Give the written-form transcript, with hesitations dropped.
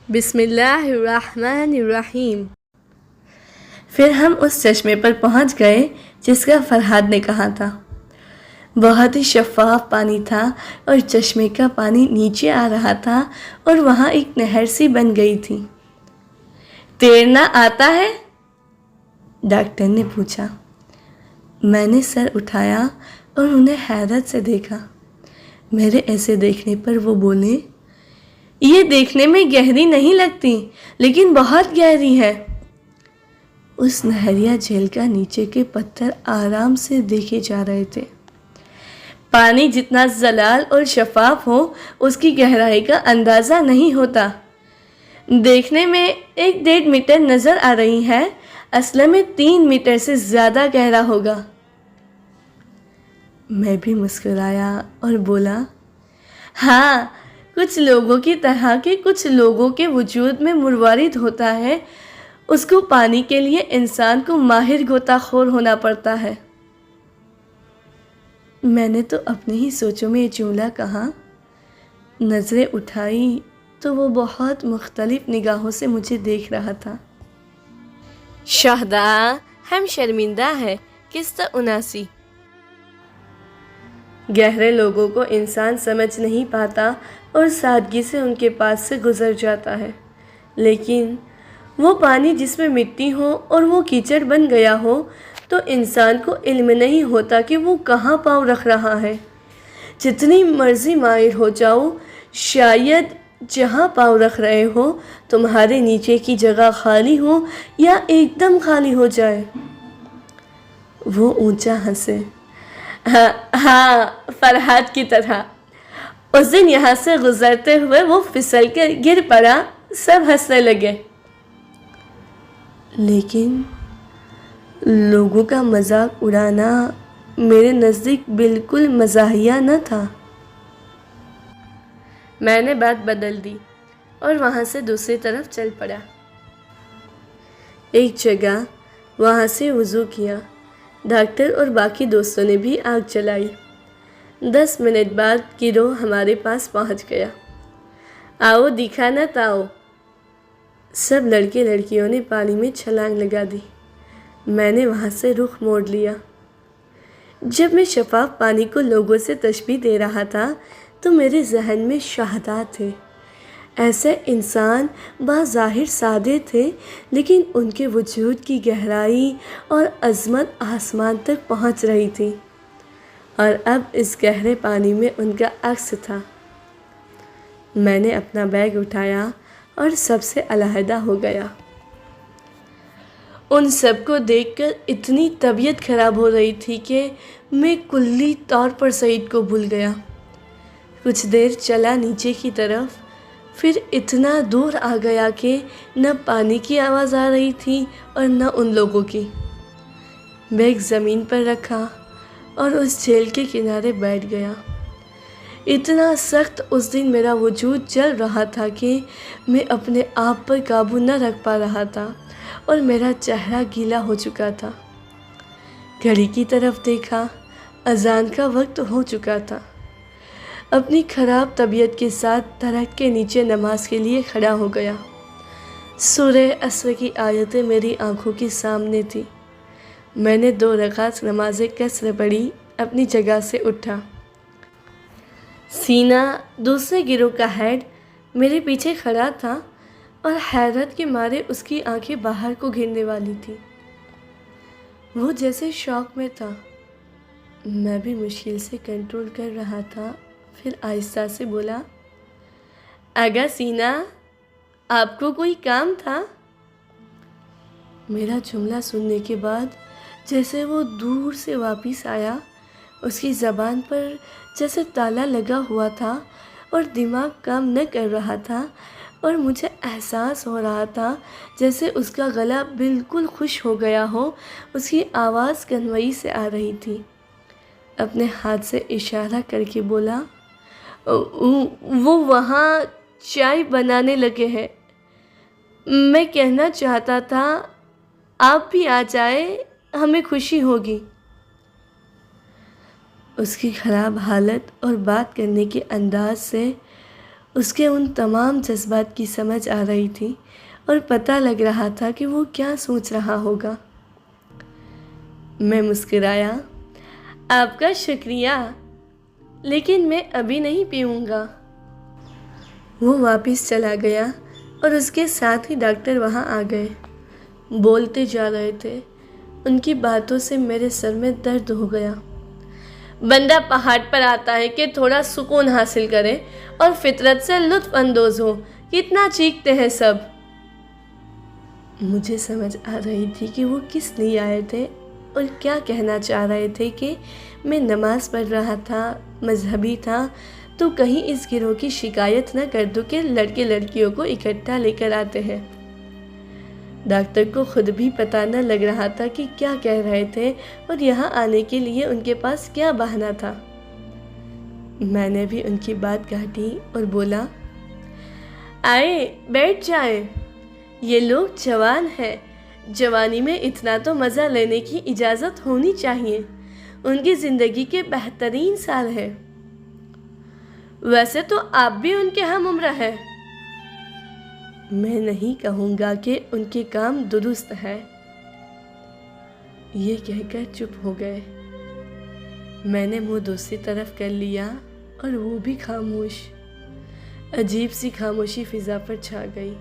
بسم اللہ الرحمن الرحیم۔ پھر ہم اس چشمے پر پہنچ گئے جس کا فرحاد نے کہا تھا۔ بہت ہی شفاف پانی تھا اور چشمے کا پانی نیچے آ رہا تھا اور وہاں ایک نہر سی بن گئی تھی۔ تیرنا آتا ہے؟ ڈاکٹر نے پوچھا۔ میں نے سر اٹھایا اور انہیں حیرت سے دیکھا۔ میرے ایسے دیکھنے پر وہ بولے، یہ دیکھنے میں گہری نہیں لگتی لیکن بہت گہری ہے۔ اس نہریا جھیل کا نیچے کے پتھر آرام سے دیکھے جا رہے تھے۔ پانی جتنا زلال اور شفاف ہو اس کی گہرائی کا اندازہ نہیں ہوتا۔ دیکھنے میں 1.5 میٹر نظر آ رہی ہے، اصل میں 3 میٹر سے زیادہ گہرا ہوگا۔ میں بھی مسکرایا اور بولا، ہاں، کچھ لوگوں کی طرح کے کچھ لوگوں کے وجود میں مروارید ہوتا ہے، اس کو پانی کے لیے انسان کو ماہر غوطہ خور ہونا پڑتا ہے۔ میں نے تو اپنی ہی سوچوں میں یہ جملہ کہا۔ نظریں اٹھائی تو وہ بہت مختلف نگاہوں سے مجھے دیکھ رہا تھا۔ شہدا، ہم شرمندہ ہیں، قسط 79۔ گہرے لوگوں کو انسان سمجھ نہیں پاتا اور سادگی سے ان کے پاس سے گزر جاتا ہے، لیکن وہ پانی جس میں مٹی ہو اور وہ کیچڑ بن گیا ہو تو انسان کو علم نہیں ہوتا کہ وہ کہاں پاؤں رکھ رہا ہے۔ جتنی مرضی ماہر ہو جاؤ، شاید جہاں پاؤں رکھ رہے ہو تمہارے نیچے کی جگہ خالی ہو یا ایک دم خالی ہو جائے۔ وہ اونچا ہنسے۔ ہاں، فرحاد کی طرح۔ اس دن یہاں سے گزرتے ہوئے وہ پھسل کر گر پڑا، سب ہنسنے لگے۔ لیکن لوگوں کا مذاق اڑانا میرے نزدیک بالکل مزاحیہ نہ تھا۔ میں نے بات بدل دی اور وہاں سے دوسری طرف چل پڑا۔ ایک جگہ وہاں سے وضو کیا۔ ڈاکٹر اور باقی دوستوں نے بھی آگ جلائی۔ 10 منٹ بعد گروہ ہمارے پاس پہنچ گیا۔ آؤ دکھا نہ تاؤ۔ سب لڑکے لڑکیوں نے پانی میں چھلانگ لگا دی۔ میں نے وہاں سے رخ موڑ لیا۔ جب میں شفاف پانی کو لوگوں سے تشبیہ دے رہا تھا تو میرے ذہن میں شہدا تھے۔ ایسے انسان بظاہر سادے تھے لیکن ان کے وجود کی گہرائی اور عظمت آسمان تک پہنچ رہی تھی، اور اب اس گہرے پانی میں ان کا عکس تھا۔ میں نے اپنا بیگ اٹھایا اور سب سے علیحدہ ہو گیا۔ ان سب کو دیکھ کر اتنی طبیعت خراب ہو رہی تھی کہ میں کلی طور پر سعید کو بھول گیا۔ کچھ دیر چلا نیچے کی طرف، پھر اتنا دور آ گیا کہ نہ پانی کی آواز آ رہی تھی اور نہ ان لوگوں کی۔ بیگ زمین پر رکھا اور اس جھیل کے کنارے بیٹھ گیا۔ اتنا سخت اس دن میرا وجود جل رہا تھا کہ میں اپنے آپ پر قابو نہ رکھ پا رہا تھا اور میرا چہرہ گیلا ہو چکا تھا۔ گھڑی کی طرف دیکھا، اذان کا وقت ہو چکا تھا۔ اپنی خراب طبیعت کے ساتھ درخت کے نیچے نماز کے لیے کھڑا ہو گیا۔ سورہ عصر کی آیتیں میری آنکھوں کے سامنے تھی۔ میں نے 2 رکعت نماز قصر پڑھی، اپنی جگہ سے اٹھا۔ سینا، دوسرے گروہ کا ہیڈ، میرے پیچھے کھڑا تھا اور حیرت کے مارے اس کی آنکھیں باہر کو گرنے والی تھی۔ وہ جیسے شوق میں تھا۔ میں بھی مشکل سے کنٹرول کر رہا تھا، پھر آہستہ سے بولا، آگا سینا، آپ کو کوئی کام تھا؟ میرا جملہ سننے کے بعد جیسے وہ دور سے واپس آیا، اس کی زبان پر جیسے تالا لگا ہوا تھا اور دماغ کام نہ کر رہا تھا، اور مجھے احساس ہو رہا تھا جیسے اس کا گلا بالکل خشک ہو گیا ہو۔ اس کی آواز کنوئی سے آ رہی تھی۔ اپنے ہاتھ سے اشارہ کر کے بولا، وہ وہاں چائے بنانے لگے ہیں۔ میں کہنا چاہتا تھا آپ بھی آ جائیں، ہمیں خوشی ہوگی۔ اس کی خراب حالت اور بات کرنے کے انداز سے اس کے ان تمام جذبات کی سمجھ آ رہی تھی اور پتہ لگ رہا تھا کہ وہ کیا سوچ رہا ہوگا۔ میں مسکرایا، آپ کا شکریہ، لیکن میں ابھی نہیں پیوں گا۔ وہ واپس چلا گیا اور اس کے ساتھ ہی ڈاکٹر وہاں آ گئے۔ بولتے جا رہے تھے، ان کی باتوں سے میرے سر میں درد ہو گیا۔ بندہ پہاڑ پر آتا ہے کہ تھوڑا سکون حاصل کرے اور فطرت سے لطف اندوز ہو، کتنا چیختے ہیں سب۔ مجھے سمجھ آ رہی تھی کہ وہ کس لیے آئے تھے اور کیا کہنا چاہ رہے تھے کہ میں نماز پڑھ رہا تھا، مذہبی تھا، تو کہیں اس گروہ کی شکایت نہ کر دوں کہ لڑکے لڑکیوں کو اکٹھا لے کر آتے ہیں۔ ڈاکٹر کو خود بھی پتہ نہ لگ رہا تھا کہ کیا کہہ رہے تھے اور یہاں آنے کے لیے ان کے پاس کیا بہانہ تھا۔ میں نے بھی ان کی بات کاٹی اور بولا، آئے بیٹھ جائیں، یہ لوگ جوان ہیں، جوانی میں اتنا تو مزہ لینے کی اجازت ہونی چاہیے، ان کی زندگی کے بہترین سال ہیں۔ ویسے تو آپ بھی ان کے ہم عمر ہیں۔ میں نہیں کہوں گا کہ ان کے کام درست ہے، یہ کہہ کر چپ ہو گئے۔ میں نے منہ دوسری طرف کر لیا اور وہ بھی خاموش۔ عجیب سی خاموشی فضا پر چھا گئی۔